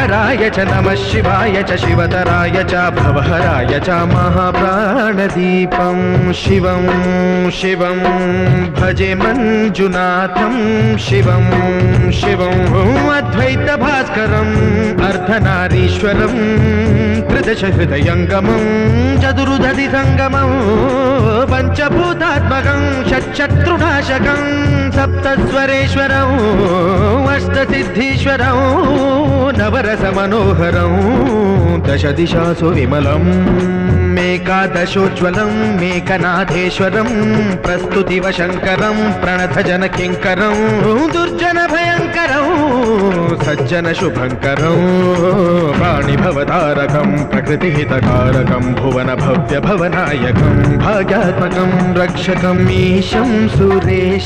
शङ्कराय च नमः शिवाय च शिवतराय च भवहराय च महाप्राणदीपं शिवं शिवं भजे मञ्जुनाथं शिवं शिवं अद्वैतभास्करम् अर्धनारीश्वरं त्रिदशहृदयङ्गमं चतुर्दधिसङ्गमं पञ्चभूतात्मकं षट्शत्रुनाशकं सप्तस्वरेश्वरं अष्टसिद्धीश्वरं नवरसमनोहरं दशदिशासु विमलं मेकादशोज्ज्वलं मेकनाथेश्वरं प्रस्तुतिव शङ्करं प्रणतजनकिङ्करं दुर्जनभयङ्करं सज्जनशुभङ्करं वाणिभवतारकं प्रकृतिहितकारकं भुवनभव्यभवनायकं भाग्यात्मकं रक्षकम् ईशं सुरेशं